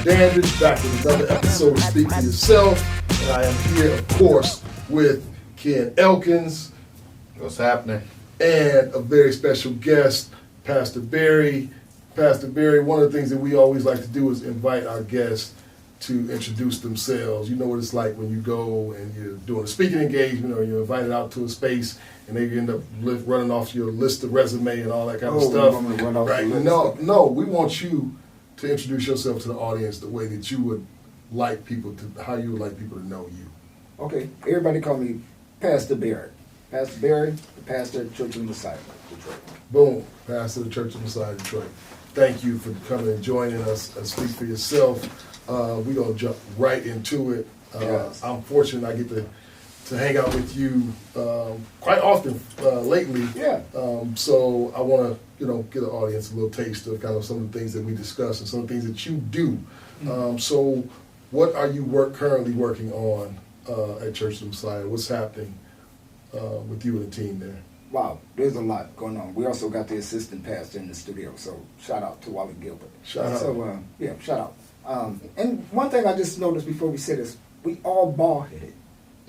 Dandridge, back with another episode of Speak for Yourself. And I am here, of course, with Ken Elkins. What's happening? And a very special guest, Pastor Barry. Pastor Barry, one of the things that we always like to do is invite our guests to introduce themselves. You know what it's like when you go and you're doing a speaking engagement or you're invited out to a space and then you end up running off your list of resume and all that kind of stuff. We want to run off right? the list. No, we want you to introduce yourself to the audience the way that you would like people to, how you would like people to know you. Okay, everybody call me Pastor Barry. Pastor Barry, the pastor at Church of the Messiah, Detroit. Boom, pastor of the Church of Messiah, Detroit. Thank you for coming and joining us at Speak for Yourself. We're going to jump right into it. Yes. I'm fortunate I get to hang out with you quite often lately. Yeah. So I want to, get the audience a little taste of kind of some of the things that we discuss and some of the things that you do. So what are you currently working on at Church of the Messiah? What's happening with you and the team there? Wow, there's a lot going on. We also got the assistant pastor in the studio, so shout out to Wally Gilbert. Shout out. So, shout out. And one thing I just noticed before we said this, we all bald-headed.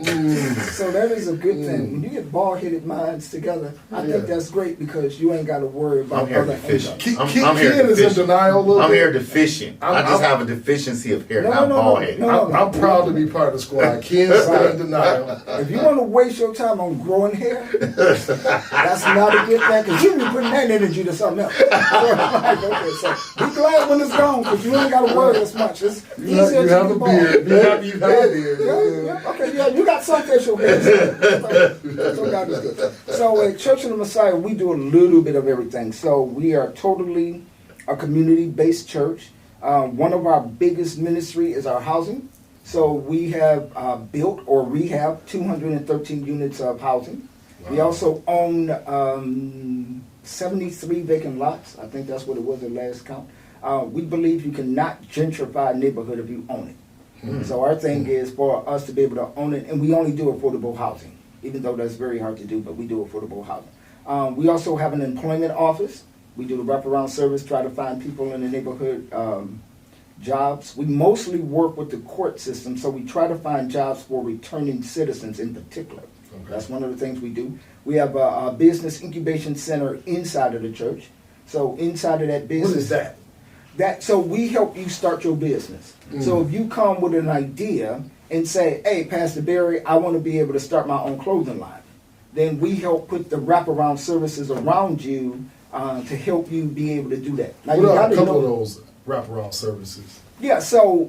So that is a good thing. When you get bald-headed minds together, I think that's great because you ain't got to worry about other deficient. income. I'm here Ken is in deficient. denial a little I'm bit. here deficient. I just have a deficiency of hair. I'm bald-headed. I'm proud to be part of the squad. Ken's still in denial. If you want to waste your time on growing hair, that's not a good thing because you be putting that energy to something else. So be glad when it's gone because you ain't got to worry as much. It's easier You to have be a bald. beard. You have a beard. Okay, you got some facial hair. So God is good. So at Church of the Messiah, we do a little bit of everything. So we are totally a community-based church. One of our biggest ministry is our housing. So we have built or rehab 213 units of housing. Wow. We also own 73 vacant lots. I think that's what it was at last count. We believe you cannot gentrify a neighborhood if you own it. So our thing is for us to be able to own it, and we only do affordable housing, even though that's very hard to do, but we do affordable housing. We also have an employment office. We do the wraparound service, try to find people in the neighborhood jobs. We mostly work with the court system, so we try to find jobs for returning citizens in particular. Okay. That's one of the things we do. We have a business incubation center inside of the church. So inside of that business... What is that? So we help you start your business. So if you come with an idea and say, hey, Pastor Barry, I want to be able to start my own clothing line, then we help put the wraparound services around you to help you be able to do that. Now, what are a couple of those wraparound services? Yeah, so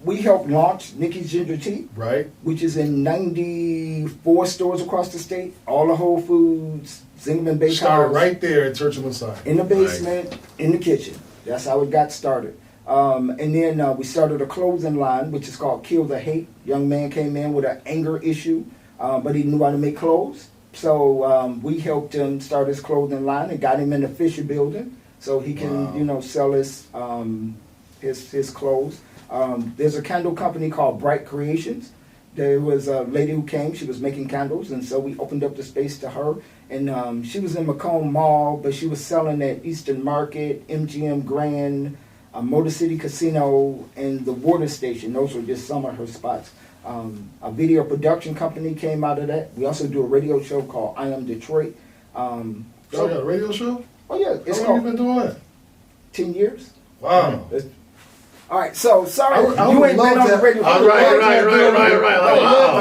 we help launch Nikki's Ginger Tea, right, which is in 94 stores across the state, all the Whole Foods, Zingerman Bakehouse. Started right there at Church of Messiah. In the basement, in the kitchen. That's how it got started. And then we started a clothing line, which is called Kill the Hate. Young man came in with an anger issue, but he knew how to make clothes. So we helped him start his clothing line and got him in the Fisher building so he can, sell his clothes. There's a candle company called Bright Creations. There was a lady who came. She was making candles, and so we opened up the space to her. And she was in Macomb Mall, but she was selling at Eastern Market, MGM Grand, Motor City Casino, and the Water Station. Those were just some of her spots. A video production company came out of that. We also do a radio show called I Am Detroit. Y'all got a radio show? Oh, yeah. It's How long you been doing that? 10 years. Wow. All right, so sorry, I you ain't been on the radio. Right.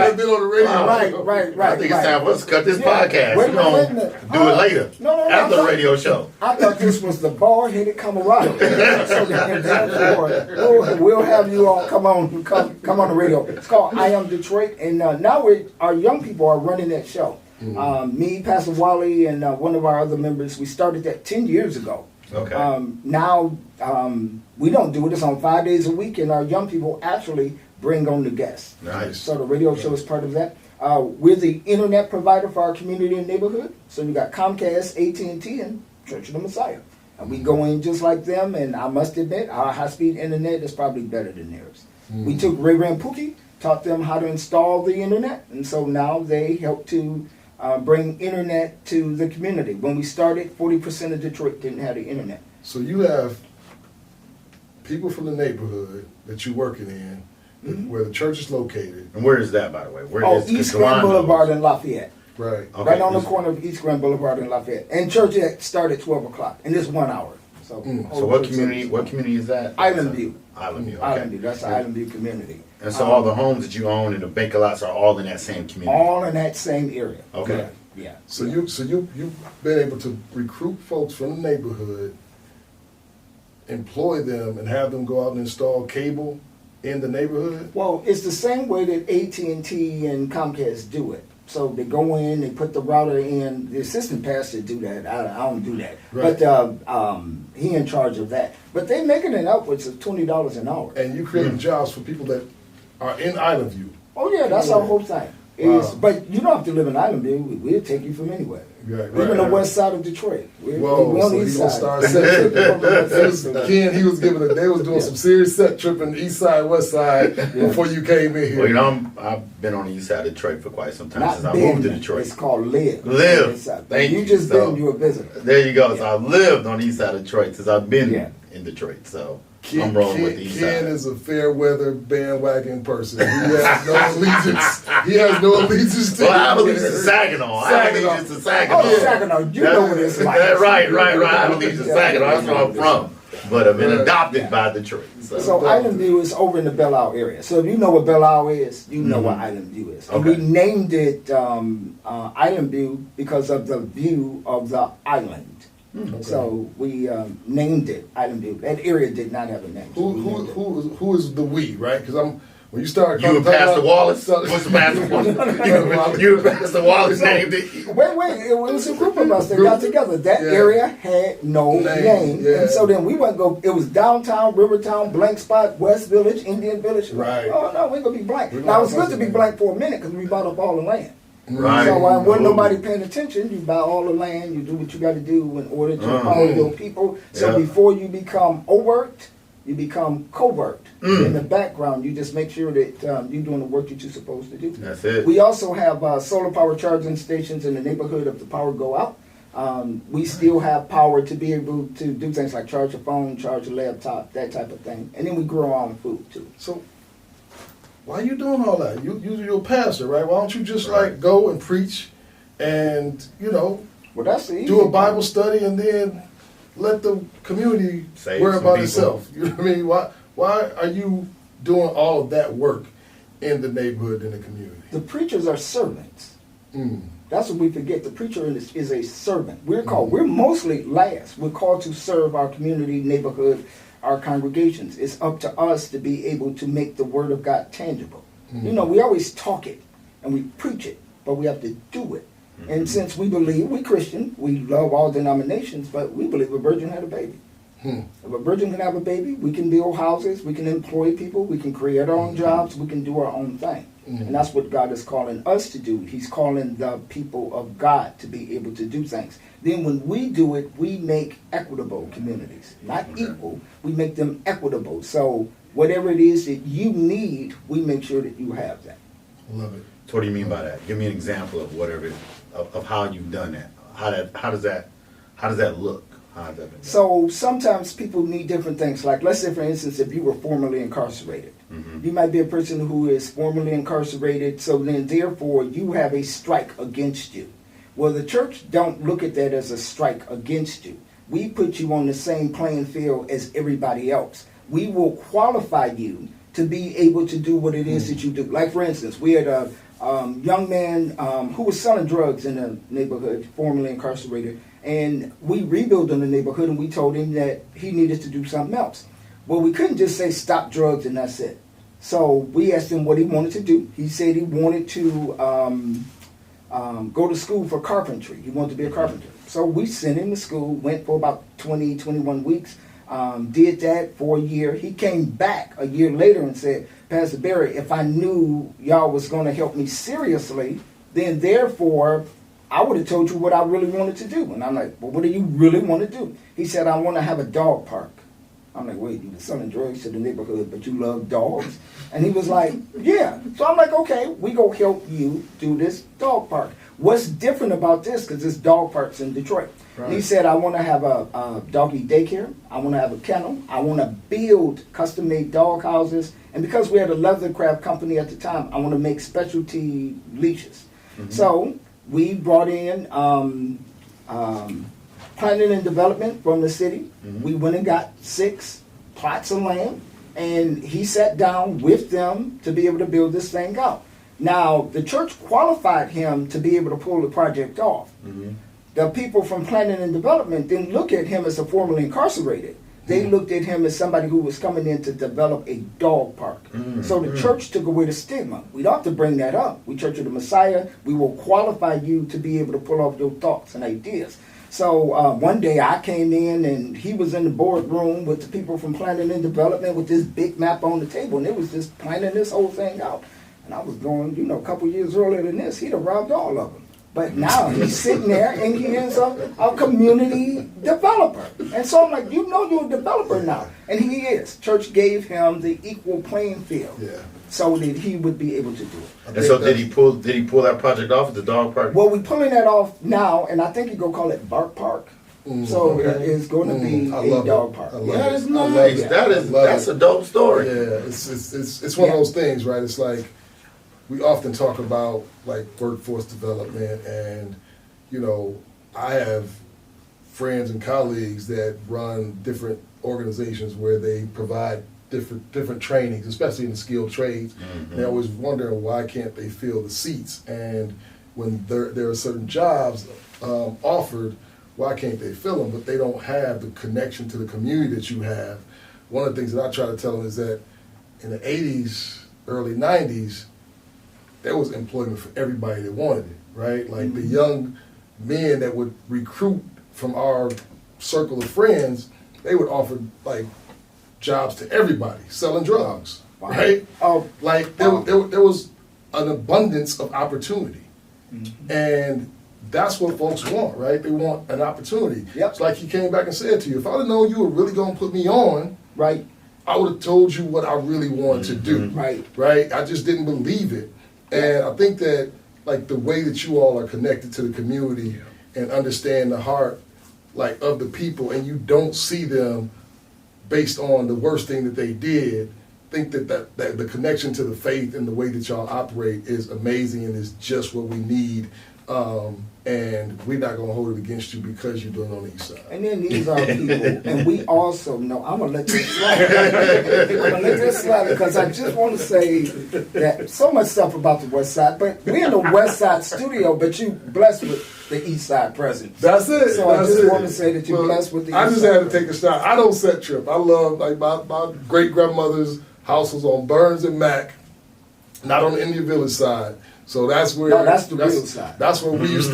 I've been on the radio. Right. I think it's time for us to cut this podcast. Wait We're a minute. do it later. No, after the radio show. I thought this was the bald-headed camaraderie. So therefore, we'll have you all come on the radio. It's called I Am Detroit, and now our young people are running that show. Me, Pastor Wally, and one of our other members, we started that 10 years ago. Okay. Now we don't do it. It's on 5 days a week, and our young people actually bring on the guests. Nice. So the radio show is part of that. We're the internet provider for our community and neighborhood. So we got Comcast, AT&T, and Church of the Messiah. And we go in just like them, and I must admit, our high-speed internet is probably better than theirs. We took Ray Ran Pookie, taught them how to install the internet, and so now they help to bring internet to the community. When we started, 40% of Detroit didn't have the internet. So you have people from the neighborhood that you're working in, where the church is located. And where is that, by the way? Where Oh, is East Dwan Grand knows. Boulevard in Lafayette. Right. Okay. Right on the corner of East Grand Boulevard in Lafayette. And church started at 12 o'clock, and it's 1 hour. So, So what community is that? Island View. Island View, okay. Island View, that's the Island View community. And so all the homes that you own and the vacant lots are all in that same community? All in that same area. Okay. Yeah. So you've been able to recruit folks from the neighborhood, employ them, and have them go out and install cable in the neighborhood? Well, it's the same way that AT&T and Comcast do it. So they go in, they put the router in. The assistant pastor do that. I don't do that. Right. But he in charge of that. But they making it upwards of $20 an hour. And you creating jobs for people that are in Island View. Oh yeah, that's our whole thing. Wow. But you don't have to live in Island View. We'll take you from anywhere. Right, Even the west side of Detroit. We're Whoa, on so the he east gonna side. start set tripping. Ken, he was they was doing some serious set tripping east side, west side before you came in here. Well, you know, I've been on the east side of Detroit for quite some time Not since I been, moved to Detroit. It's called live. Live. Thank you. Just So, been, you're a visitor. There you go. So I've lived on the east side of Detroit since I've been Yeah. in Detroit. So Ken, I'm rolling with the east Ken side. is a fair weather bandwagon person. He has no allegiance. He has no allegiance to. Well, I have allegiance to Saginaw. I have Saginaw. allegiance to Saginaw. Oh, Saginaw, you know what it's like. Right. I have allegiance to Saginaw. That's where I'm from. But I've been adopted by Detroit. So Island View is over in the Belle Isle area. So if you know what Belle Isle is, you know what Island View is. And we Okay. named it Island View because of the view of the island. So we named it Island View. That area did not have a name. So we named it. Who is the we, right? Because when you start You and Pastor Wallace? So- What's Pastor Wallace? You and Pastor Wallace named it? Wait, it was a group of us that got together. That Yeah. area had no name. Yeah. And so then we went it was downtown, Rivertown, Blank Spot, West Village, Indian Village. Right. Oh, no, we ain't gonna be blank. We're Now, gonna it's good to be have blank for a minute because we bought up all the land. Right. So when nobody paying attention, you buy all the land, you do what you got to do in order to empower your people. So Yeah. before you become overt, you become covert. In the background, you just make sure that you're doing the work that you're supposed to do. That's it. We also have solar power charging stations in the neighborhood if the power go out. We still have power to be able to do things like charge a phone, charge a laptop, that type of thing. And then we grow our own food too. So why are you doing all that? You're a pastor, right? Why don't you just Right. like go and preach and Well, that's the easy do a part. Bible study and then let the community Save worry some about people. itself? You know what I mean? Why are you doing all of that work in the neighborhood, in the community? The preachers are servants. That's what we forget. The preacher is a servant. We're mostly last. We're called to serve our community, neighborhood, our congregations. It's up to us to be able to make the word of God tangible. You know, we always talk it and we preach it, but we have to do it. And since we believe, we Christian, we love all denominations, but we believe a virgin had a baby. If a virgin can have a baby, we can build houses, we can employ people, we can create our own jobs, we can do our own thing. And that's what God is calling us to do. He's calling the people of God to be able to do things. Then when we do it, we make equitable communities. Not equal, we make them equitable. So whatever it is that you need, we make sure that you have that. Love it. So what do you mean by that? Give me an example of whatever, of how you've done that. How does that look? How has that been done? So sometimes people need different things. Like let's say, for instance, if you were formerly incarcerated, you might be a person who is formerly incarcerated. So then, therefore, you have a strike against you. Well, the church don't look at that as a strike against you. We put you on the same playing field as everybody else. We will qualify you to be able to do what it is that you do. Like, for instance, we had a young man who was selling drugs in the neighborhood, formerly incarcerated, and we rebuilt in the neighborhood, and we told him that he needed to do something else. Well, we couldn't just say stop drugs and that's it. So we asked him what he wanted to do. He said he wanted to go to school for carpentry. He wanted to be a carpenter. So we sent him to school, went for about 20, 21 weeks, did that for a year. He came back a year later and said, Pastor Barry, if I knew y'all was going to help me seriously, then therefore I would have told you what I really wanted to do. And I'm like, well, what do you really want to do? He said, I want to have a dog park. I'm like, wait, you were selling drugs to the neighborhood, but you love dogs? And he was like, yeah. So I'm like, okay, we go help you do this dog park. What's different about this, because this dog park's in Detroit. Right. And he said, I want to have a doggy daycare. I want to have a kennel. I want to build custom-made dog houses. And because we had a leather craft company at the time, I want to make specialty leashes. Mm-hmm. So we brought in planning and development from the city. Mm-hmm. We went and got 6 plots of land, and he sat down with them to be able to build this thing out. Now, the church qualified him to be able to pull the project off. Mm-hmm. The people from planning and development didn't look at him as a formerly incarcerated. They looked at him as somebody who was coming in to develop a dog park. So the church took away the stigma. We don't have to bring that up. We Church of the Messiah, we will qualify you to be able to pull off your thoughts and ideas. So one day I came in and he was in the boardroom with the people from planning and development with this big map on the table, and it was just planning this whole thing out. And I was going, you know, a couple years earlier than this, he'd have robbed all of them. But now he's sitting there and he is a community developer. And so I'm like, you know you're a developer now. And he is. Church gave him the equal playing field so that he would be able to do it. And so did he pull that project off at the dog park? Well, we're pulling that off now, and I think he's going to call it Bark Park. So it's going to be a dog park. That is nice. That's a dope story. Yeah, it's one of those things, right? It's like, we often talk about like workforce development, and you know, I have friends and colleagues that run different organizations where they provide different trainings, especially in the skilled trades. And they always wonder why can't they fill the seats, and when there are certain jobs offered, why can't they fill them? But they don't have the connection to the community that you have. One of the things that I try to tell them is that in the 80s, early 90s, there was employment for everybody that wanted it, right? Like the young men that would recruit from our circle of friends, they would offer like jobs to everybody, selling drugs, right? Like there was an abundance of opportunity. And that's what folks want, right? They want an opportunity. It's like he came back and said to you, if I'd have known you were really gonna put me on, right, I would have told you what I really wanted to do, right? I just didn't believe it. And I think that like the way that you all are connected to the community and understand the heart like of the people, and you don't see them based on the worst thing that they did, think that the connection to the faith and the way that y'all operate is amazing and is just what we need. And we're not going to hold it against you because you're doing it on the east side. And then these are people, and we also know, I'm going to let this slide. I'm going to let this slide because I just want to say that so much stuff about the west side, but we're in the west side studio, but you blessed with the east side presence. That's it. So I just want to say that you're blessed with the east side. I just had to take a shot. I don't set trip. I love, like my great-grandmother's house was on Burns and Mack, not on the Indian Village side. So that's where that's the real side. That's where we used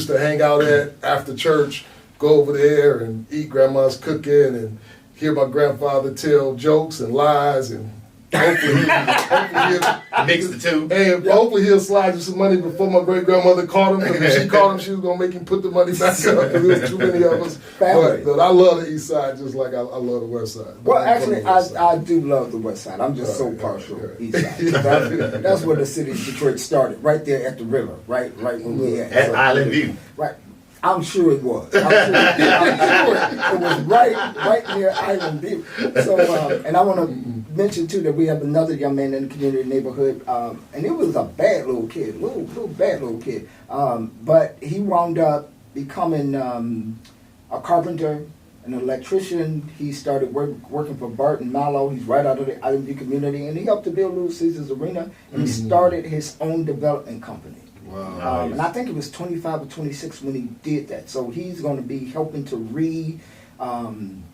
to hang out at after church, go over there and eat grandma's cooking and hear my grandfather tell jokes and lies, and hopefully he'll mix the two. And hopefully he'll slide you some money before my great grandmother caught him. Because if she caught him, she was gonna make him put the money back up because there was too many of us. But I love the east side just like I love the west side. Well, actually, I do love the west side. I'm just so partial east side. That's where the city of Detroit started, right there at the river, right where we at Island View. Right. I'm sure it was. I'm sure it was right near Island View. So, and I want to mention too that we have another young man in the community neighborhood, and it was a bad little kid, little bad little kid. But he wound up becoming a carpenter, an electrician. He started working for Bart and Mallow. He's right out of the Island View community, and he helped to build Little Caesars Arena, and he started his own development company. Wow. And I think it was 25 or 26 when he did that. So he's going to be helping to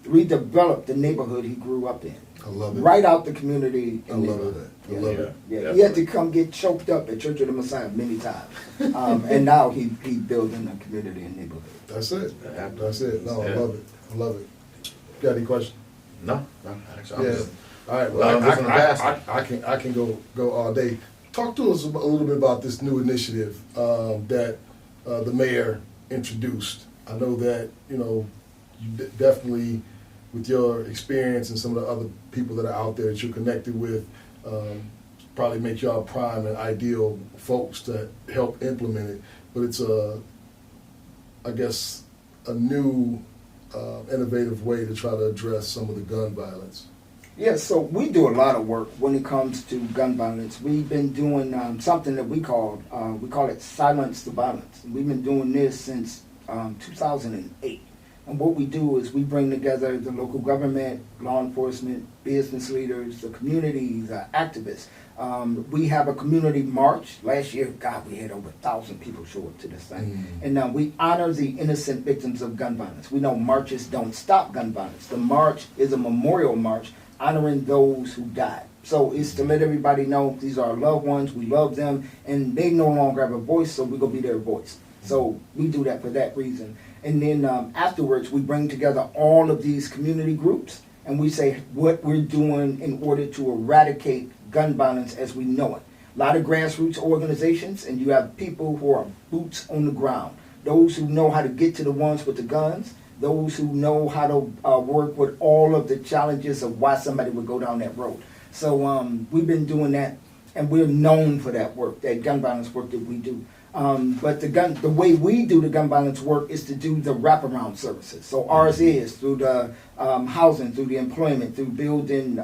redevelop the neighborhood he grew up in. I love it. Right out the community. I love it. I love it. Yeah. He had to come get choked up at Church of the Messiah many times. And now he building a community and neighborhood. That's it. That's it. No, I love it. I love it. Got any questions? No. Actually, yeah. All right. Well, I can go all day. Talk to us a little bit about this new initiative that the mayor introduced. I know that you definitely with your experience and some of the other people that are out there that you're connected with, probably make y'all prime and ideal folks to help implement it. But it's I guess, a new, innovative way to try to address some of the gun violence. Yeah, so we do a lot of work when it comes to gun violence. We've been doing something that we call it Silence the Violence. We've been doing this since 2008. And what we do is we bring together the local government, law enforcement, business leaders, the communities, activists. We have a community march. Last year, God, we had over 1,000 people show up to this thing. And we honor the innocent victims of gun violence. We know marches don't stop gun violence. The march is a memorial march honoring those who died. So it's to let everybody know these are our loved ones, we love them, and they no longer have a voice, so we're going to be their voice. So we do that for that reason. And then afterwards, we bring together all of these community groups, and we say what we're doing in order to eradicate gun violence as we know it. A lot of grassroots organizations, and you have people who are boots on the ground, those who know how to get to the ones with the guns, those who know how to work with all of the challenges of why somebody would go down that road. So we've been doing that, and we're known for that work, that gun violence work that we do. But the way we do the gun violence work is to do the wraparound services. So ours is through the housing, through the employment, through building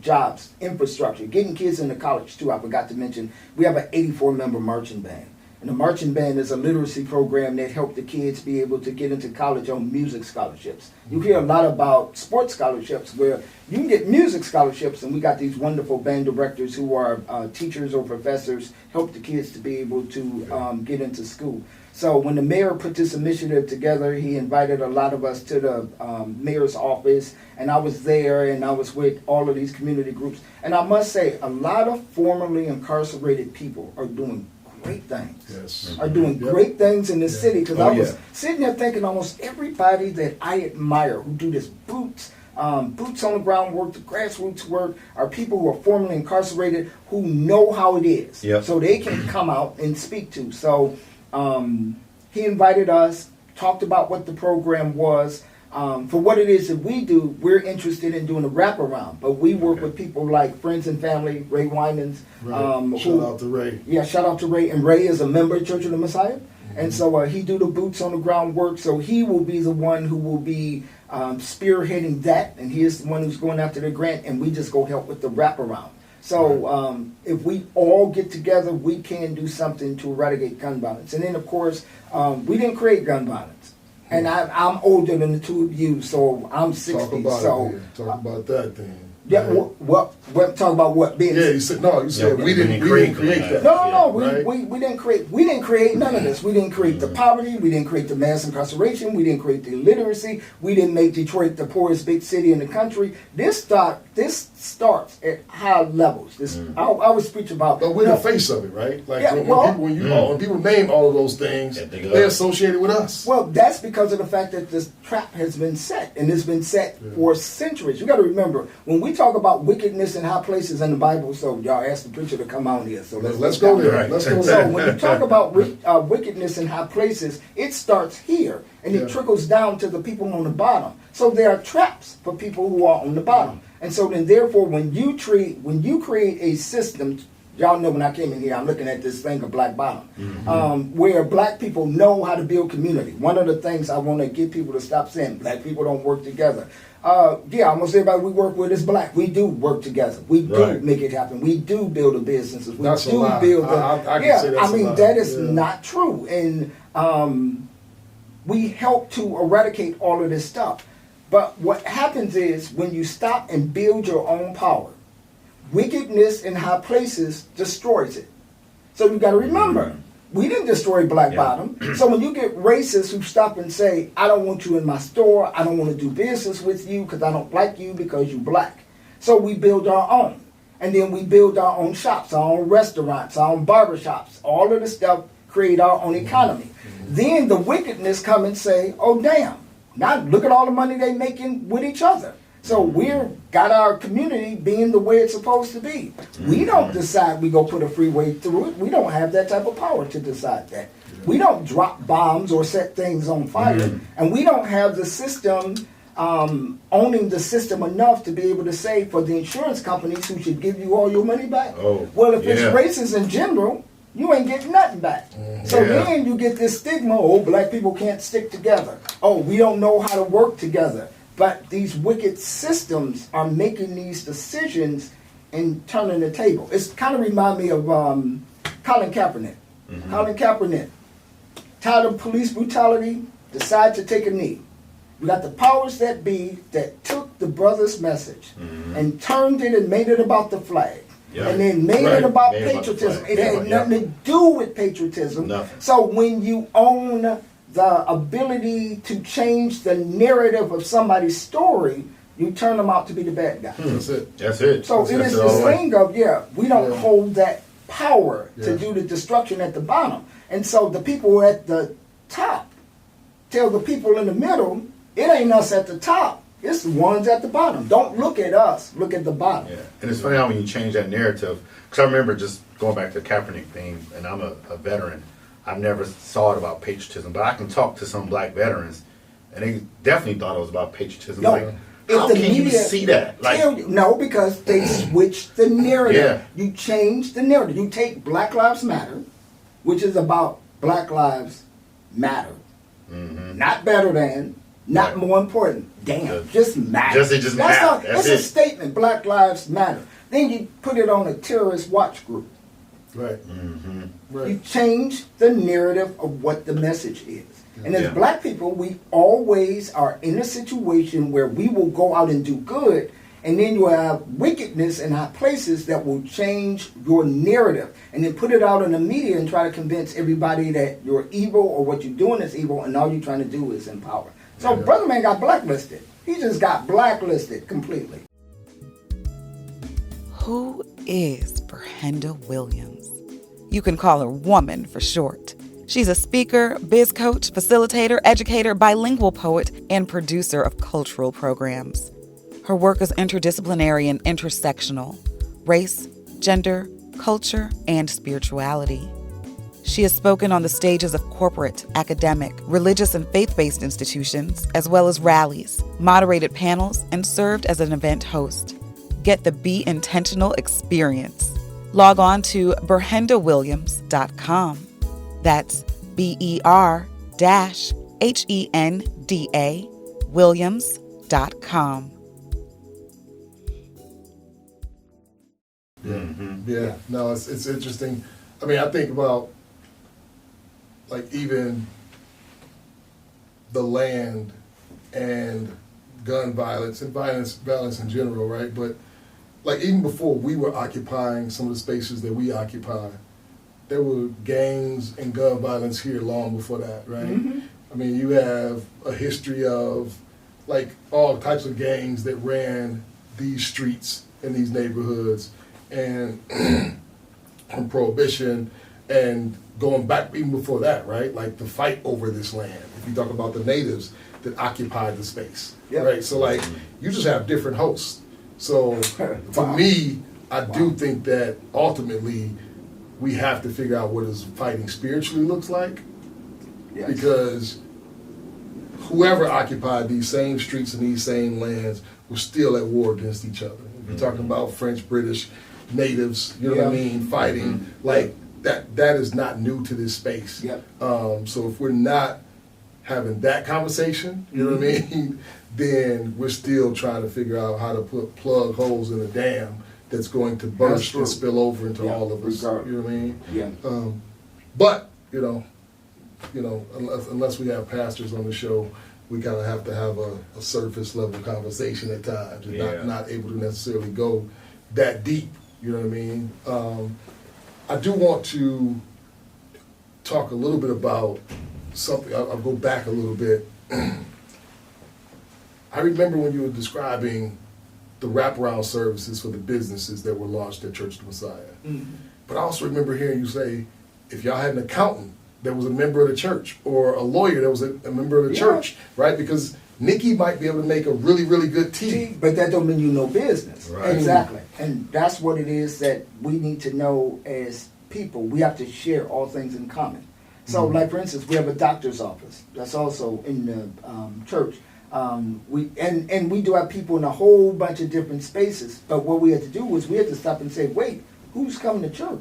jobs, infrastructure, getting kids into college too. I forgot to mention, we have an 84-member marching band. And the marching band is a literacy program that helped the kids be able to get into college on music scholarships. You hear a lot about sports scholarships where you can get music scholarships, and we got these wonderful band directors who are teachers or professors, help the kids to be able to get into school. So when the mayor put this initiative together, he invited a lot of us to the mayor's office, and I was there, and I was with all of these community groups. And I must say, a lot of formerly incarcerated people are doing great things. Yes. Are doing great things in this city, because I was yeah. sitting there thinking almost everybody that I admire who do this boots on the ground work, the grassroots work, are people who are formerly incarcerated who know how it is. Yep. So they can come out and speak to. So he invited us, talked about what the program was. For what it is that we do, we're interested in doing a wraparound, but we work with people like Friends and Family, Ray Winans. Shout out to Ray. Yeah, shout out to Ray. And Ray is a member of Church of the Messiah. And so he do the boots on the ground work. So he will be the one who will be spearheading that. And he is the one who's going after the grant. And we just go help with the wraparound. So if we all get together, we can do something to eradicate gun violence. And then, of course, we didn't create gun violence. And I'm older than the two of you, so I'm 60. Talk about so it, man. Talk about that then. yeah, Right? what talk about what being? Yeah, you said we didn't create that. No, Right? we didn't create none of this. We didn't create the poverty, we didn't create the mass incarceration, we didn't create the illiteracy, we didn't make Detroit the poorest big city in the country. This starts at high levels. I always preach about, But we're the face of it, right? Like Yeah, when people name all of those things, they associate it with us. well, that's because of the fact that this trap has been set, and it's been set for centuries. You got to remember, when we talk about wickedness in high places in the Bible, so y'all asked the preacher to come out here. So Let's go there. Right. Let's go So there. when you talk about wickedness in high places, it starts here, and it trickles down to the people on the bottom. So there are traps for people who are on the bottom. And so then, therefore, when you create a system, y'all know when I came in here, I'm looking at this thing of Black Bottom, where black people know how to build community. One of the things I want to get people to stop saying, black people don't work together. Almost everybody we work with is black. We do work together. We do make it happen. We do build the businesses. We That's a do lie. build the. I can say that's a lie. That is Yeah. not true. And we help to eradicate all of this stuff. But what happens is when you stop and build your own power, wickedness in high places destroys it. So you got to remember, we didn't destroy Black Bottom. So when you get racists who stop and say, I don't want you in my store, I don't want to do business with you because I don't like you because you black. So we build our own. And then we build our own shops, our own restaurants, our own barbershops, all of the stuff, create our own economy. Then the wickedness come and say, oh damn, now look at all the money they making with each other. So we're got our community being the way it's supposed to be. We don't decide we go put a freeway through it. We don't have that type of power to decide that. We don't drop bombs or set things on fire. And we don't have the system owning the system enough to be able to say for the insurance companies who should give you all your money back. Oh, well, if yeah. it's racist in general, you ain't getting nothing back. So Yeah. then you get this stigma, oh, black people can't stick together. Oh, we don't know how to work together. But these wicked systems are making these decisions and turning the table. It's kind of remind me of Colin Kaepernick. Colin Kaepernick, tired of police brutality, decided to take a knee. We got the powers that be that took the brother's message and turned it and made it about the flag. Yeah. And then made Right. it about Made it about the patriotism. flag. It had Yeah. nothing to do with patriotism. Nothing. So when you own the ability to change the narrative of somebody's story, you turn them out to be the bad guy. That's it. That's it. So That's it is it all this the way. thing of, we don't Yeah. hold that power to Yeah. do the destruction at the bottom. And so the people at the top tell the people in the middle, it ain't us at the top, it's the ones at the bottom. Don't look at us, look at the bottom. Yeah, and it's funny how when you change that narrative, because I remember just going back to the Kaepernick thing, and I'm a veteran. I've never saw it about patriotism, but I can talk to some black veterans, and they definitely thought it was about patriotism. No, Like, if how the can you media see that? Like, tell you, no, because they switched the narrative. Yeah. You change the narrative. You take Black Lives Matter, which is about Black Lives Matter. Not better than, not Right. more important. Damn, Just- just matter. just- it just That's matter. all- That's it's a it. statement, Black Lives Matter. Then you put it on a terrorist watch group. Right. Right. You change the narrative of what the message is. And as Yeah. black people, we always are in a situation where we will go out and do good, and then you have wickedness in high places that will change your narrative and then put it out in the media and try to convince everybody that you're evil or what you're doing is evil and all you're trying to do is empower. So Yeah. Brother Man got blacklisted. He just got blacklisted completely. Who is Ber-Henda Williams? You can call her Woman for short. She's a speaker, biz coach, facilitator, educator, bilingual poet, and producer of cultural programs. Her work is interdisciplinary and intersectional: race, gender, culture, and spirituality. She has spoken on the stages of corporate, academic, religious, and faith-based institutions, as well as rallies, moderated panels, and served as an event host. Get the Be Intentional experience. Log on to BerHendaWilliams.com. That's BER-HENDA Williams.com. Yeah, no, it's interesting. I mean, I think about, like, even the land and gun violence and violence in general, right? But, like, even before we were occupying some of the spaces that we occupy, there were gangs and gun violence here long before that, right? I mean, you have a history of, like, all types of gangs that ran these streets in these neighborhoods, and from Prohibition and going back even before that, right? Like the fight over this land. If you talk about the natives that occupied the space, Yep. right? So, like, you just have different hosts. So for me, I do think that ultimately we have to figure out what does fighting spiritually looks like, Yes. because whoever occupied these same streets and these same lands was still at war against each other. If you're talking about French, British, natives, you know what I Yeah. mean, fighting, like that is not new to this space. Yep. So if we're not having that conversation, you know what I mean, then we're still trying to figure out how to plug holes in a dam that's going to burst true. and spill over into Yeah, all of us. regardless. You know what I mean? Yeah. But unless we have pastors on the show, we kind of have to have a surface level conversation at times, and Yeah. not able to necessarily go that deep. You know what I mean? I do want to talk a little bit about something. I'll go back a little bit. I remember when you were describing the wraparound services for the businesses that were launched at Church of the Messiah. But I also remember hearing you say, if y'all had an accountant that was a member of the church, or a lawyer that was a member of the Yeah. church, right? Because Nikki might be able to make a really, really good tea. But that don't mean you know business. Right. Exactly. And that's what it is that we need to know as people. We have to share all things in common. So, like, for instance, we have a doctor's office that's also in the church. We do have people in a whole bunch of different spaces. But what we had to do was we had to stop and say, wait, who's coming to church?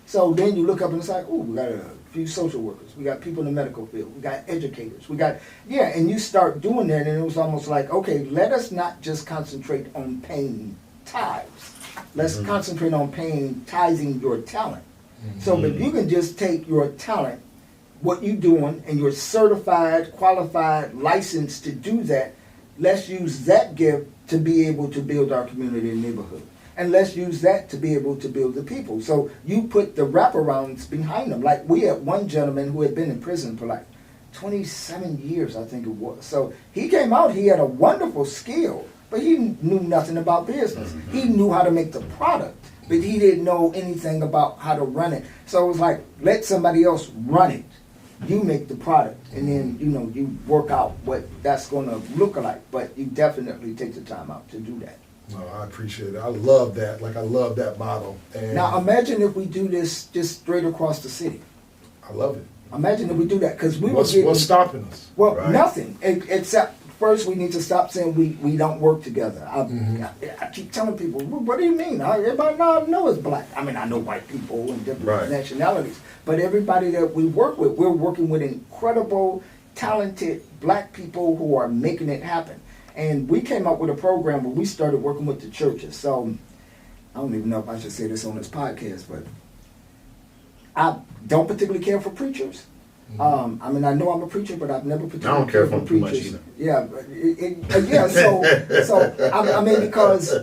So then you look up and it's like, oh, we got a few social workers, we got people in the medical field, we got educators, and you start doing that, and it was almost like, okay, let us not just concentrate on paying tithes. Let's concentrate on tithing your talent. So if you can just take your talent, what you're doing, and you're certified, qualified, licensed to do that, let's use that gift to be able to build our community and neighborhood. And let's use that to be able to build the people. So you put the wraparounds behind them. Like we had one gentleman who had been in prison for like 27 years, I think it was. So he came out, he had a wonderful skill, but he knew nothing about business. He knew how to make the product, but he didn't know anything about how to run it. So it was like, let somebody else run it. You make the product, and then, you work out what that's going to look like. But you definitely take the time out to do that. No, I appreciate it. I love that. I love that model. And Now imagine if we do this just straight across the city. I love it. Imagine if we do that, because we What's stopping us? Well, Right. nothing except first we need to stop saying we don't work together. I keep telling people, what do you mean? Everybody now know is black. I mean, I know white people and different Right. nationalities, but everybody that we work with, we're working with incredible, talented black people who are making it happen. And we came up with a program where we started working with the churches. So I don't even know if I should say this on this podcast, but I don't particularly care for preachers. I mean, I know I'm a preacher, but I've never particularly don't care cared for for them too much preachers. either. Yeah, I mean, because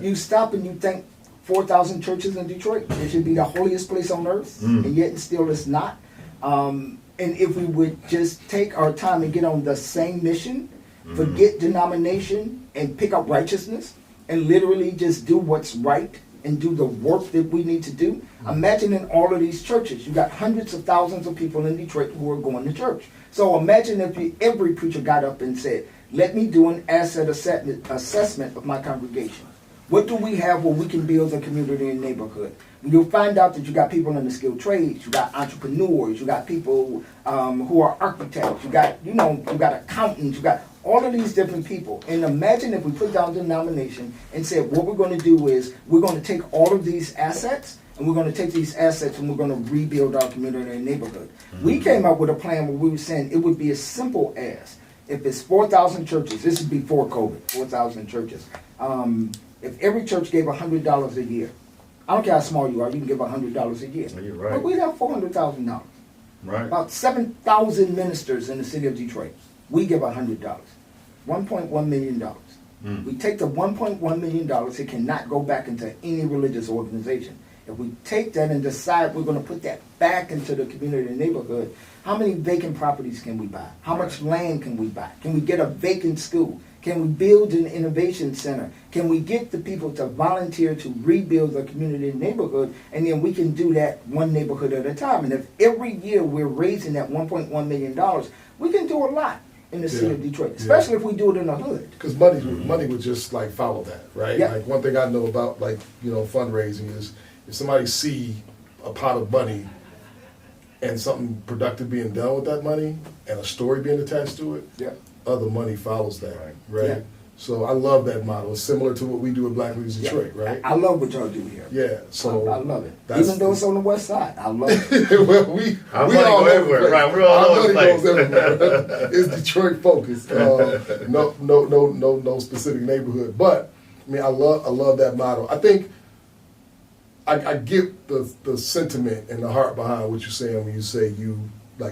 you stop and you think 4,000 churches in Detroit, it should be the holiest place on earth, and yet and still it's not. And if we would just take our time and get on the same mission, forget denomination and pick up righteousness and literally just do what's right and do the work that we need to do. Imagine in all of these churches, you got hundreds of thousands of people in Detroit who are going to church. So imagine if every preacher got up and said, let me do an asset assessment of my congregation. What do we have where we can build a community and neighborhood? You'll find out that you got people in the skilled trades, you got entrepreneurs, you got people who are architects, you got accountants, you got all of these different people. And imagine if we put down denomination and said, what we're going to do is we're going to take all of these assets and we're going to take these assets and we're going to rebuild our community and neighborhood. We came up with a plan where we were saying it would be as simple as, if it's 4,000 churches, this is before COVID, 4,000 churches. If every church gave $100 a year, I don't care how small you are, you can give $100 a year. You're right. But we'd have $400,000. Right. About 7,000 ministers in the city of Detroit. We give $100. $1.1 million. We take the $1.1 million, it cannot go back into any religious organization. If we take that and decide we're going to put that back into the community and neighborhood, how many vacant properties can we buy? How much land can we buy? Can we get a vacant school? Can we build an innovation center? Can we get the people to volunteer to rebuild the community and neighborhood? And then we can do that one neighborhood at a time. And if every year we're raising that $1.1 million, we can do a lot in the city of Detroit, especially if we do it in the hood. Because money would just follow that, right? Yeah. Like one thing I know about fundraising is if somebody see a pot of money and something productive being done with that money and a story being attached to it, Yeah. other money follows that, right? Yeah. So I love that model. It's similar to what we do at Black Leaders Detroit, right? I love what y'all do here. Yeah, so I love it. that's- Even though it's on the west side, I love it. well, we Our we money all go over the everywhere, place. right? We're all Our over the money goes place. everywhere. It's Detroit focused. No specific neighborhood. But I mean, I love that model. I think I get the sentiment and the heart behind what you're saying when you say you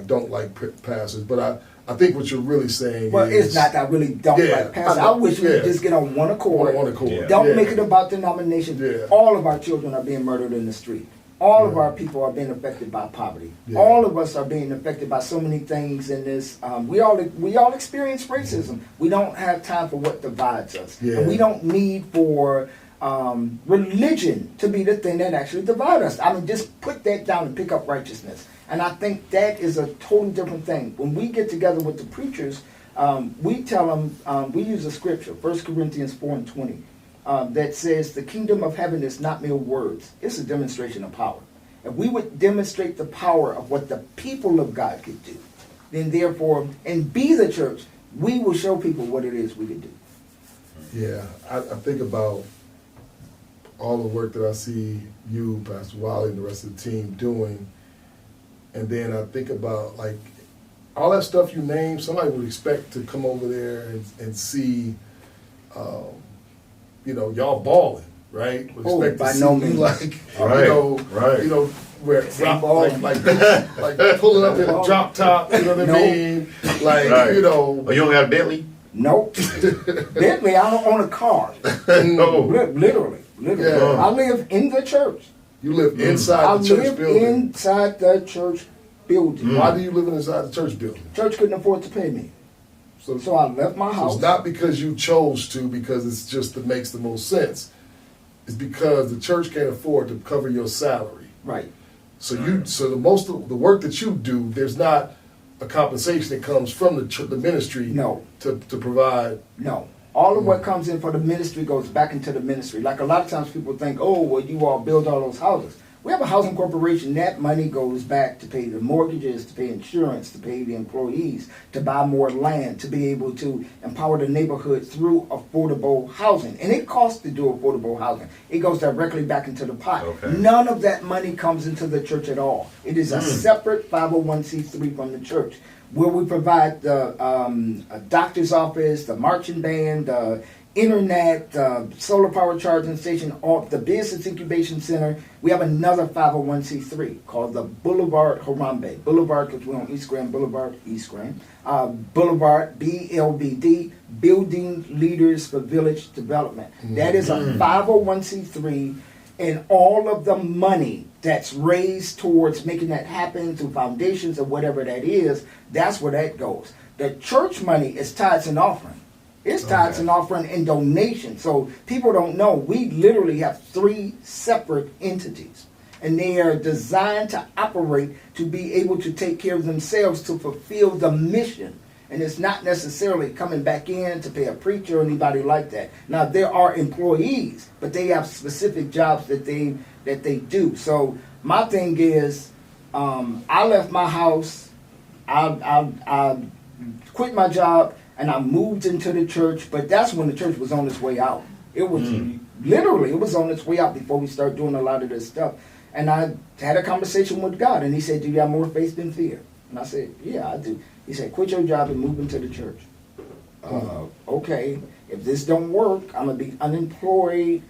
don't like pastors. But I think what you're really saying Well, is it's not that I really don't Yeah, like pastors. I I know. wish we Yeah. could just get on one accord. One accord. Yeah. Don't Yeah. make it about denomination. Yeah. All of our children are being murdered in the street. All of our people are being affected by poverty. Yeah. All of us are being affected by so many things in this. We all experience racism. We don't have time for what divides us. Yeah. And we don't need for religion to be the thing that actually divides us. I mean, just put that down and pick up righteousness. And I think that is a totally different thing. When we get together with the preachers, we tell them, we use a scripture, 1 Corinthians 4:20, that says the kingdom of heaven is not mere words. It's a demonstration of power. If we would demonstrate the power of what the people of God could do, then therefore, and be the church, we will show people what it is we can do. Yeah, I think about all the work that I see you, Pastor Wiley, and the rest of the team doing, and then I think about like all that stuff you named. Somebody would expect to come over there and see, y'all balling, right? Would Oh, expect by to no see you means. like, Right. where Same like ball. like pulling up in a drop top. You know what I No. mean? Like Right. Oh, you don't got a Bentley? Nope. Bentley, I don't own a car. No. Literally. Yeah. I live in the church. You live I inside the church live building. inside the church building. Why do you live inside the church building? Church couldn't afford to pay me. So I left my So house. it's not because you chose to, because it's just that makes the most sense. It's because the church can't afford to cover your salary. Right. So the most of the work that you do, there's not a compensation that comes from the ministry. No. To provide. No. All of what comes in for the ministry goes back into the ministry. Like a lot of times people think, oh, well, you all build all those houses. We have a housing corporation. That money goes back to pay the mortgages, to pay insurance, to pay the employees, to buy more land, to be able to empower the neighborhood through affordable housing. And it costs to do affordable housing. It goes directly back into the pot. Okay. None of that money comes into the church at all. It is a separate 501c3 from the church, where we provide the a doctor's office, the marching band, the internet, solar power charging station, the business incubation center. We have another 501c3 called the Boulevard Harambe. Boulevard, because we're on East Grand Boulevard, Boulevard, BLBD, Building Leaders for Village Development. That is a 501c3, and all of the money that's raised towards making that happen through foundations or whatever that is, that's where that goes. The church money is tithes and offering. It's tithes and offering and donation. So people don't know, we literally have 3 separate entities. And they are designed to operate to be able to take care of themselves to fulfill the mission. And it's not necessarily coming back in to pay a preacher or anybody like that. Now, there are employees, but they have specific jobs that they do. So my thing is, I left my house, I quit my job, and I moved into the church, but that's when the church was on its way out. It was literally, it was on its way out before we started doing a lot of this stuff. And I had a conversation with God, and he said, do you have more faith than fear? And I said, yeah, I do. He said, quit your job and move into the church. Okay, if this don't work, I'm going to be unemployed,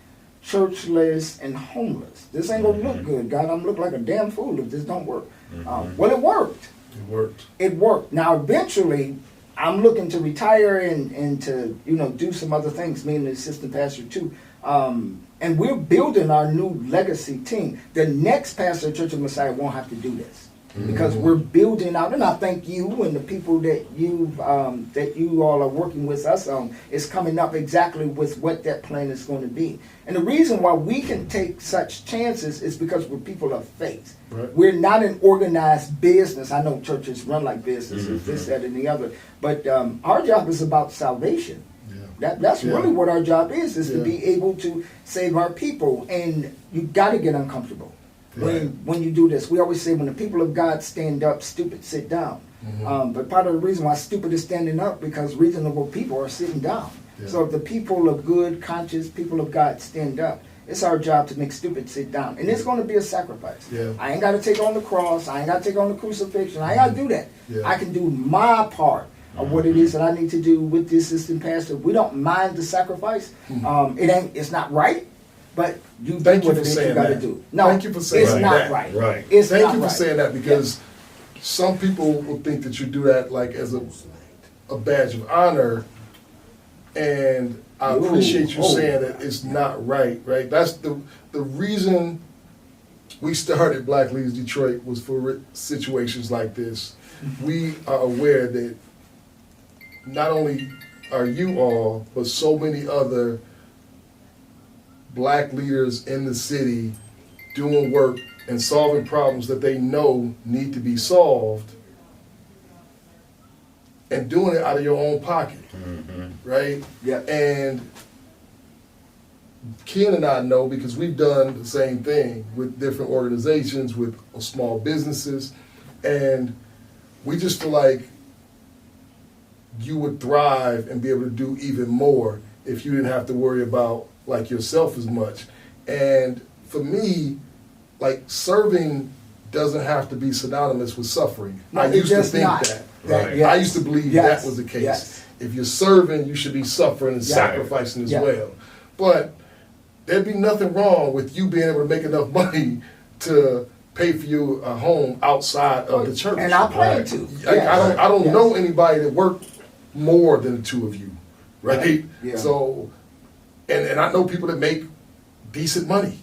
churchless, and homeless. This ain't going to look good, God. I'm going to look like a damn fool if this don't work. Well, it worked. It worked. It worked. Now, eventually, I'm looking to retire and to, do some other things, me and the assistant pastor too. And we're building our new legacy team. The next pastor of Church of Messiah won't have to do this because we're building out. And I thank you and the people that you all are working with us on is coming up exactly with what that plan is going to be. And the reason why we can take such chances is because we're people of faith. Right. We're not an organized business. I know churches run like businesses, this, that, and the other. But our job is about salvation. That's really what our job is to be able to save our people. And you got to get uncomfortable when you do this. We always say when the people of God stand up, stupid sit down. But part of the reason why stupid is standing up because reasonable people are sitting down. So if the people of good, conscious people of God stand up, it's our job to make stupid sit down. And it's going to be a sacrifice. I ain't got to take on the cross. I ain't got to take on the crucifixion. I ain't got to do that. I can do my part of what it is that I need to do with the assistant pastor. We don't mind the sacrifice. It's not right, but you do what it is you got to do. No, thank you for saying it's not that. right. It's Thank not you for right. saying that because some people will think that you do that like as a badge of honor, and I appreciate you saying that it's not right. Right? That's the reason we started Black Leaders Detroit was for situations like this. We are aware that not only are you all, but so many other black leaders in the city doing work and solving problems that they know need to be solved and doing it out of your own pocket, right? And Ken and I know because we've done the same thing with different organizations, with small businesses, and we just feel like you would thrive and be able to do even more if you didn't have to worry about like yourself as much. And for me, like serving doesn't have to be synonymous with suffering. No, I it used to does think not. that. Right. Yes. I used to believe Yes. that was the case. Yes. If you're serving, you should be suffering and Yeah. sacrificing as Yeah. well. But there'd be nothing wrong with you being able to make enough money to pay for you a home outside of the church. And I plan Right. to. I don't Yes. know anybody that worked more than the two of you, right? Yeah. So, and I know people that make decent money.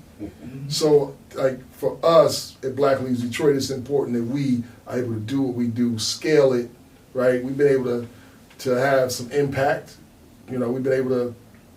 So, like for us at Black Leads Detroit, it's important that we are able to do what we do, scale it, right? We've been able to have some impact. You know, we've been able to,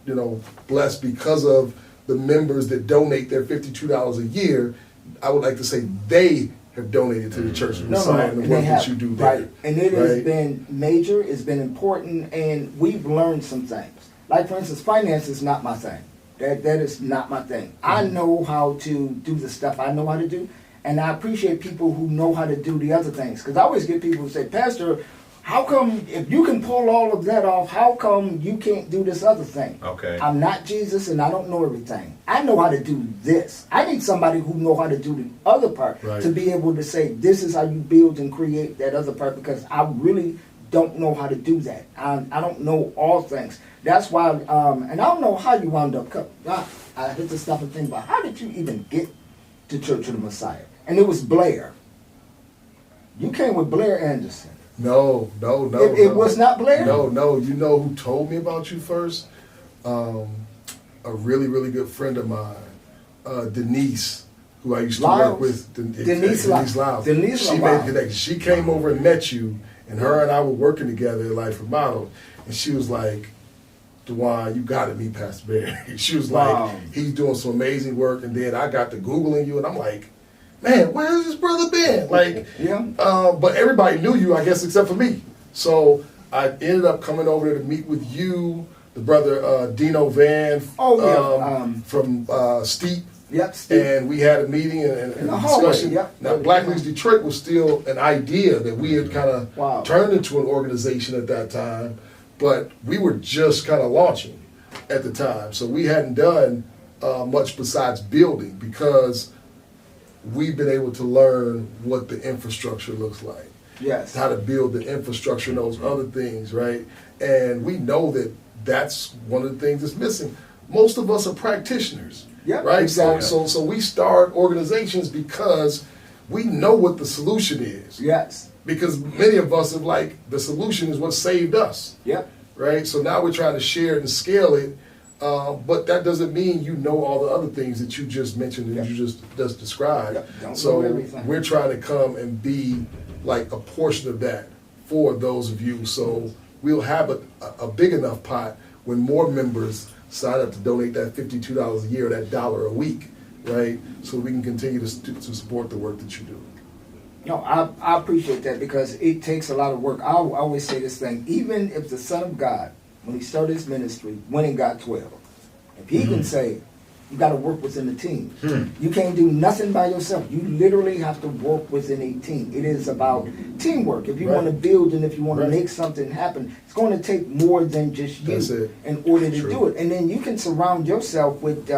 you know, bless because of the members that donate their $52 a year. I would like to say they have donated to the Church of Messiah and the and work they that have, you do there. right. And it has right? been major, it's been important, and we've learned some things. Like, for instance, finance is not my thing. That is not my thing. I know how to do the stuff I know how to do, and I appreciate people who know how to do the other things. Because I always get people who say, Pastor, how come, if you can pull all of that off, how come you can't do this other thing? Okay. I'm not Jesus and I don't know everything. I know how to do this. I need somebody who know how to do the other part Right. to be able to say, this is how you build and create that other part, because I really don't know how to do that. I don't know all things. That's why, and I don't know how you wound up. I hit to stop and think about, how did you even get to Church of the Messiah? And it was Blair. You came with Blair Anderson. No. It was not Blair? No. You know who told me about you first? A really, really good friend of mine, Denise, who I used to Lyles? work with. Denise Lyles. Denise She made Lyles. a connection. She came over and met you, and her and I were working together at Life for Model, and she was like, Dwan, you got to meet Pastor Barry. She was Wow. like, he's doing some amazing work, and then I got to Googling you, and I'm like, man, where's this brother been? Like, Yeah. but everybody knew you, I guess, except for me. So I ended up coming over there to meet with you, the brother Dino Van from Steep. Yep, Steve. And we had a meeting and In the a hallway, discussion. yep. Now, Black Leads Detroit was still an idea that we had kind of Wow. turned into an organization at that time, but we were just kind of launching at the time. So we hadn't done much besides building, because we've been able to learn what the infrastructure looks like, Yes. how to build the infrastructure and those other things, right? And we know that that's one of the things that's missing. Most of us are practitioners, Yeah, right? exactly. So we start organizations because we know what the solution is. Yes. Because many of us have like, the solution is what saved us, Yep. right? So now we're trying to share it and scale it, but that doesn't mean you know all the other things that you just mentioned and Yep. you just described. Yep, don't So know everything. we're trying to come and be like a portion of that for those of you. So we'll have a big enough pot when more members sign up to donate that $52 a year, that $1 a week, right? So we can continue to support the work that you do. No, I appreciate that, because it takes a lot of work. I always say this thing, even if the Son of God, when he started his ministry, went and got 12, if he can say, you got to work within the team. You can't do nothing by yourself. You literally have to work within a team. It is about teamwork. If you Right. want to build and if you want Right. to make something happen, it's going to take more than just you That's it. in order to True. do it. And then you can surround yourself with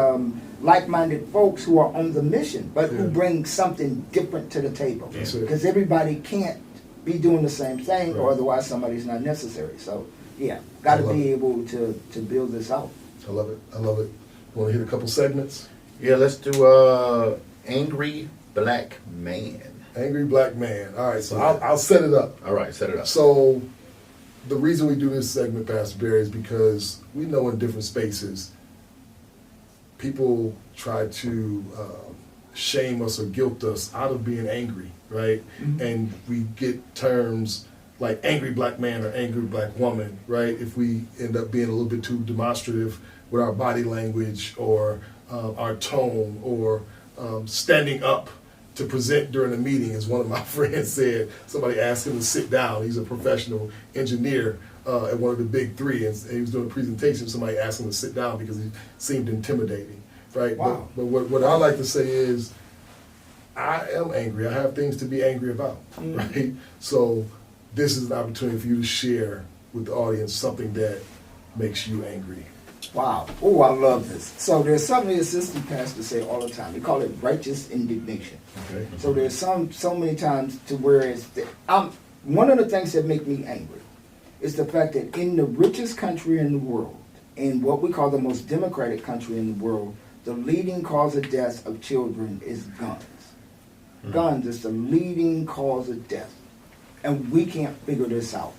like-minded folks who are on the mission, but who Yeah. bring something different to the table. That's it. Because everybody can't be doing the same thing, or Right. otherwise somebody's not necessary. So, yeah, got I to love be it. able to build this out. I love it. Want to hit a couple segments? Yeah, let's do Angry Black Man. Angry Black Man. All right, so I'll set it up. All right, set it up. So the reason we do this segment, Pastor Barry, is because we know in different spaces people try to shame us or guilt us out of being angry, right? And we get terms like angry black man or angry black woman, right? If we end up being a little bit too demonstrative with our body language or our tone or standing up to present during a meeting, as one of my friends said. Somebody asked him to sit down. He's a professional engineer at one of the big three, and he was doing a presentation. Somebody asked him to sit down because he seemed intimidating, right? Wow. But what I like to say is, I am angry. I have things to be angry about, right? So this is an opportunity for you to share with the audience something that makes you angry. Wow. Oh, I love this. So there's something the assistant pastors say all the time. They call it righteous indignation. Okay. So there's so many times to where one of the things that make me angry is the fact that in the richest country in the world, in what we call the most democratic country in the world, the leading cause of death of children is guns. Guns is the leading cause of death. And we can't figure this out.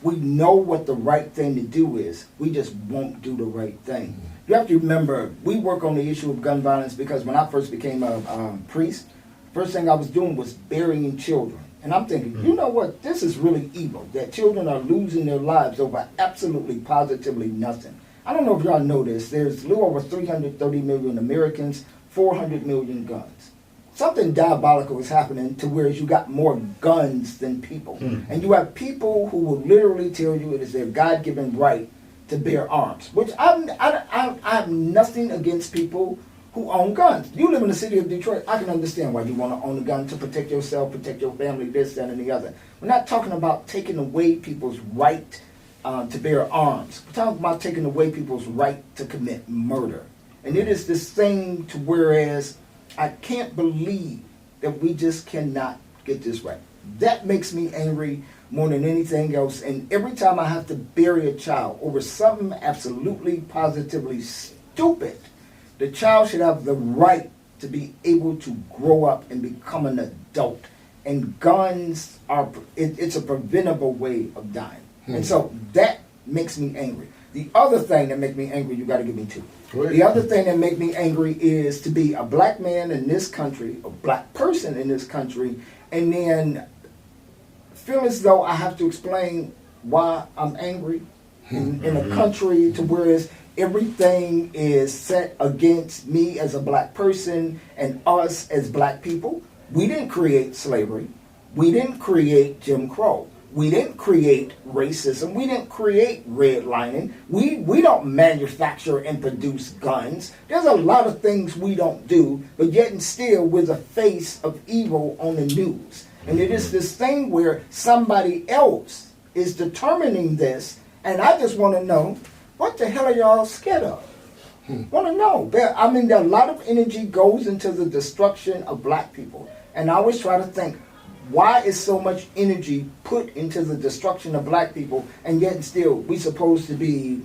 We know what the right thing to do is. We just won't do the right thing. You have to remember, we work on the issue of gun violence because when I first became a priest, first thing I was doing was burying children. And I'm thinking, you know what, this is really evil, that children are losing their lives over absolutely, positively nothing. I don't know if y'all know this, there's a little over 330 million Americans, 400 million guns. Something diabolical is happening to where you got more guns than people. And you have people who will literally tell you it is their God-given right to bear arms, which I have nothing against people who own guns. You live in the city of Detroit, I can understand why you want to own a gun to protect yourself, protect your family, this, that, and the other. We're not talking about taking away people's right to bear arms. We're talking about taking away people's right to commit murder. And it is this thing to whereas I can't believe that we just cannot get this right. That makes me angry more than anything else. And every time I have to bury a child over something absolutely, positively stupid, the child should have the right to be able to grow up and become an adult. And guns it's a preventable way of dying. And so that makes me angry. The other thing that makes me angry, you got to give me two. The other thing that makes me angry is to be a black man in this country, a black person in this country, and then feel as though I have to explain why I'm angry in a country to whereas everything is set against me as a black person and us as black people. We didn't create slavery. We didn't create Jim Crow. We didn't create racism. We didn't create redlining. We don't manufacture and produce guns. There's a lot of things we don't do, but yet and still we're the face of evil on the news. And it is this thing where somebody else is determining this, and I just want to know, what the hell are y'all scared of? Want to know. There a lot of energy goes into the destruction of black people. And I always try to think, why is so much energy put into the destruction of black people, and yet still we supposed to be,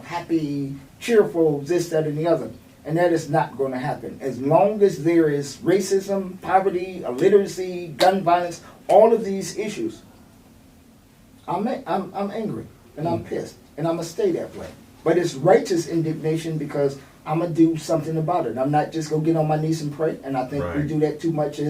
happy, cheerful, this, that, and the other? And that is not going to happen. As long as there is racism, poverty, illiteracy, gun violence, all of these issues, I'm angry, and I'm pissed, and I'm going to stay that way. But it's righteous indignation because I'm going to do something about it. I'm not just going to get on my knees and pray, and I think we do that too much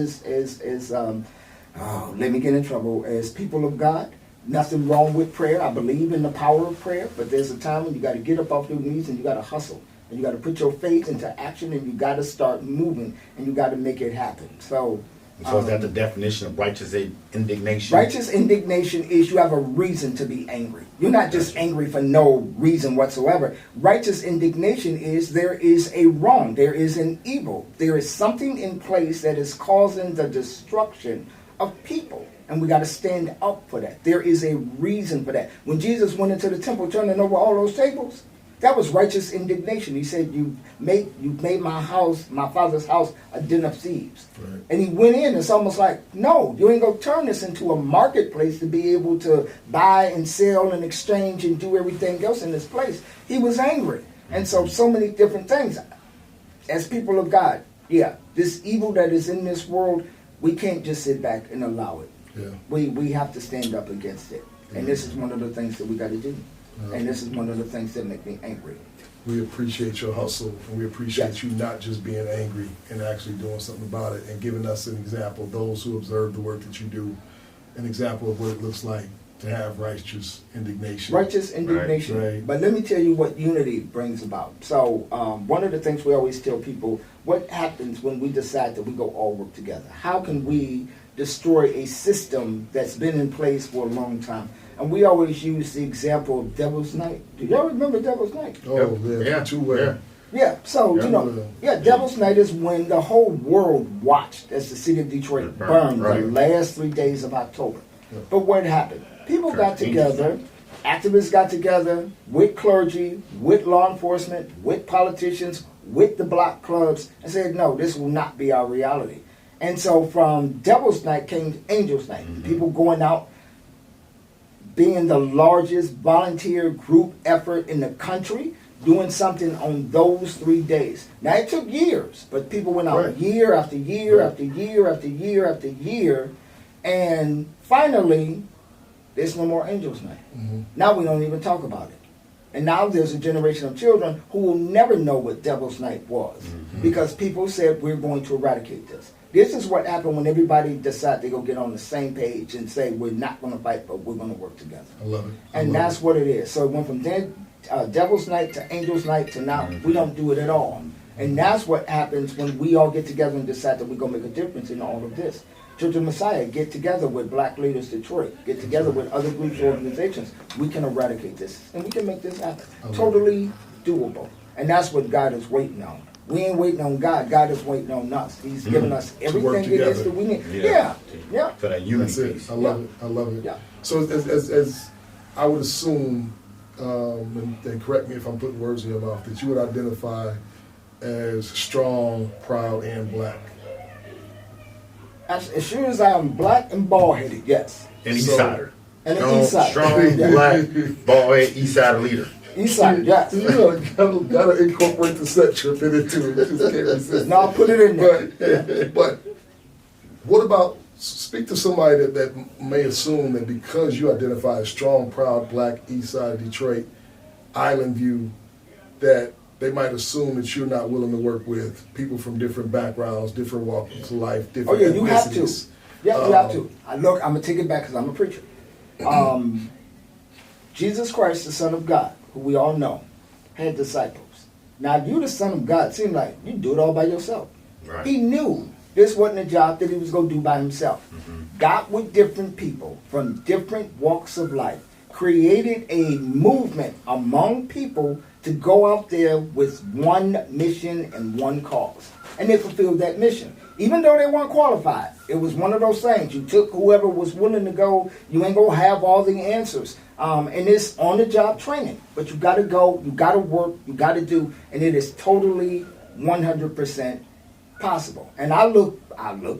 let me get in trouble. As people of God, nothing wrong with prayer. I believe in the power of prayer, but there's a time when you got to get up off your knees and you got to hustle. And you got to put your faith into action and you got to start moving and you got to make it happen. So is that the definition of righteous indignation? Righteous indignation is you have a reason to be angry. You're not just angry for no reason whatsoever. Righteous indignation is there is a wrong, there is an evil, there is something in place that is causing the destruction of people, and we got to stand up for that. There is a reason for that. When Jesus went into the temple turning over all those tables, that was righteous indignation. He said, you made my house, my father's house, a den of thieves. Right. And he went in, it's almost like, no, you ain't going to turn this into a marketplace to be able to buy and sell and exchange and do everything else in this place. He was angry. And so many different things. As people of God, this evil that is in this world, we can't just sit back and allow it. Yeah. We have to stand up against it. And this is one of the things that we got to do. And this is one of the things that make me angry. We appreciate your hustle, and we appreciate you not just being angry and actually doing something about it and giving us an example, those who observe the work that you do, an example of what it looks like to have righteous indignation. Righteous indignation. Right. But let me tell you what unity brings about. So one of the things we always tell people, what happens when we decide that we go all work together? How can we destroy a system that's been in place for a long time? And we always use the example of Devil's Night. Do y'all remember Devil's Night? Oh, yeah. Too well. Yeah, so, Devil's Night is when the whole world watched as the city of Detroit burned the last 3 days of October. Yeah. But what happened? People got together activists got together with clergy, with law enforcement, with politicians, with the block clubs, and said, no, this will not be our reality. And so from Devil's Night came Angel's Night. People going out, being the largest volunteer group effort in the country, doing something on those 3 days. Now, it took years, but people went out year after year after year after year after year, and finally, there's no more Angels Night. Now we don't even talk about it. And now there's a generation of children who will never know what Devil's Night was because people said, we're going to eradicate this. This is what happened when everybody decided to go get on the same page and say, we're not going to fight, but we're going to work together. I love it. And that's what it is. So it went from Devil's Night to Angel's Night to now we don't do it at all. And that's what happens when we all get together and decide that we're going to make a difference in all of this. Church of Messiah, get together with Black Leaders Detroit, get together with other groups, organizations. We can eradicate this, and we can make this happen. Totally doable. And that's what God is waiting on. We ain't waiting on God. God is waiting on us. He's giving us everything it is that we need. Yeah. For that unity That's piece. it. I love it. I love it. Yeah. So as I would assume, and correct me if I'm putting words in your mouth, that you would identify as strong, proud, and black. As sure as I am black and bald-headed, yes. And East Sider. And an East Sider. Strong, black, bald-head, East Sider leader. East Side, yes. You know, gotta incorporate the set trip into it. Just can't resist. No, I'll put it in there. But what about, speak to somebody that may assume that because you identify as strong, proud, black, East Side of Detroit, Island View, that they might assume that you're not willing to work with people from different backgrounds, different walks of life, different you have to. ethnicities. Yeah, you have to. Look, I'm going to take it back because I'm a preacher. Jesus Christ, the Son of God, who we all know, had disciples. Now, you the Son of God, seem like you do it all by yourself. Right. He knew this wasn't a job that he was going to do by himself. Got with different people from different walks of life, created a movement among people to go out there with one mission and one cause. And they fulfilled that mission. Even though they weren't qualified, it was one of those things. You took whoever was willing to go. You ain't going to have all the answers. And it's on-the-job training. But you got to go, you got to work, you got to do, and it is totally 100% possible. And I look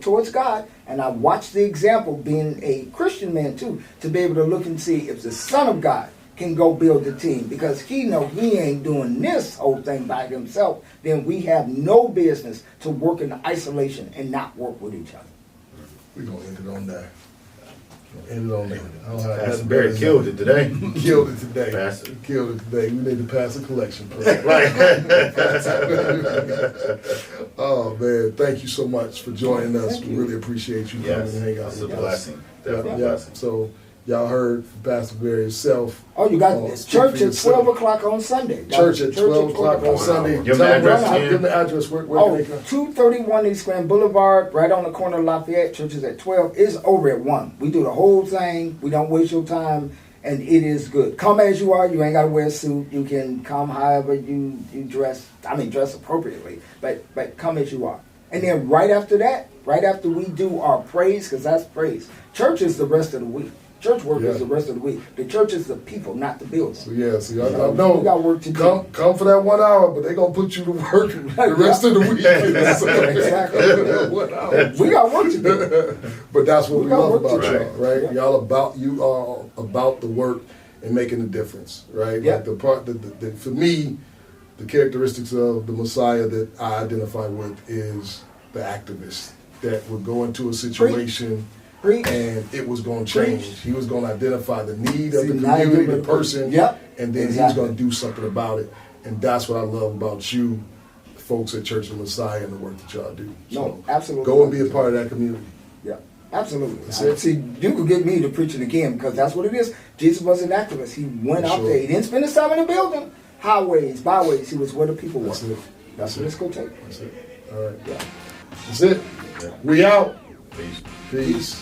towards God, and I watch the example, being a Christian man too, to be able to look and see if the Son of God can go build the team, because he know he ain't doing this whole thing by himself. Then we have no business to work in isolation and not work with each other. We're going to end it on that. End it on that. I don't have Pastor nothing Barry better killed than it today. that. Killed it today. Pastor. Killed it today. We need to pass a collection plate. Right. Oh, man. Thank you so much for joining us. Thank We you. really appreciate you coming Yes, and hang out it's a with us. blessing. Definitely a Yeah. blessing. So, y'all heard from Pastor Barry himself. Oh, you got Oh, this speak church for at yourself. 12 o'clock on Sunday. Church at 12 o'clock on Sunday. Give them the address again. Give them the address. Where Oh, can they come? 231 East Grand Boulevard, right on the corner of Lafayette. Church is at 12. It's over at 1. We do the whole thing. We don't waste your time, and it is good. Come as you are. You ain't got to wear a suit. You can come however you dress. I mean, dress appropriately, but come as you are. And then right after that, right after we do our praise, because that's praise, church is the rest of the week. Church work is the rest of the week. The church is the people, not the building. So y'all So, know. we got work to do. Come for that 1 hour, but they're gonna put you to work the rest of the week. Exactly. 1 hour. We got work to do. But that's what We we got love work to about do. y'all, right? Yeah. You are about the work and making a difference, right? Yeah. Like the part that for me, the characteristics of the Messiah that I identify with is the activist that would go into a situation Preach. and it was going to change. Preach. He was going to identify the need of See, the now you're community, the gonna- person, Yep. and then Exactly. he's going to do something about it. And that's what I love about you, folks at Church of the Messiah, and the work that y'all do. No, absolutely. Go and be a part of that community. Yeah, absolutely. That's it. See, you could get me to preach it again, because that's what it is. Jesus was an activist. He went For out sure. there. He didn't spend his time in the building. Highways, byways. He was where the people were. That's it. That's what it's going to take. That's it. All right. Yeah. That's it. We out. Peace. Peace.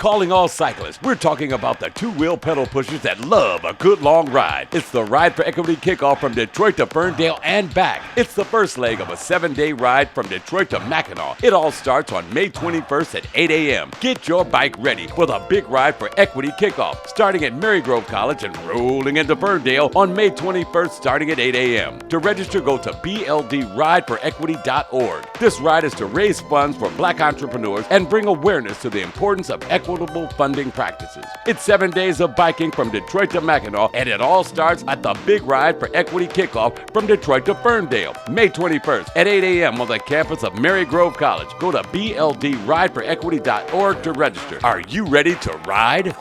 Calling all cyclists, we're talking about the two-wheel pedal pushers that love a good long ride. It's the Ride for Equity Kickoff from Detroit to Ferndale and back. It's the first leg of a 7-day ride from Detroit to Mackinac. It all starts on May 21st at 8 a.m. Get your bike ready for the big Ride for Equity Kickoff, starting at Marygrove College and rolling into Ferndale on May 21st starting at 8 a.m. To register, go to bldrideforequity.org. This ride is to raise funds for Black entrepreneurs and bring awareness to the importance of equitable funding practices. It's 7 days of biking from Detroit to Mackinac, and it all starts at the Big Ride for Equity Kickoff from Detroit to Ferndale, May 21st at 8 a.m. on the campus of Marygrove College. Go to bldrideforequity.org to register. Are you ready to ride?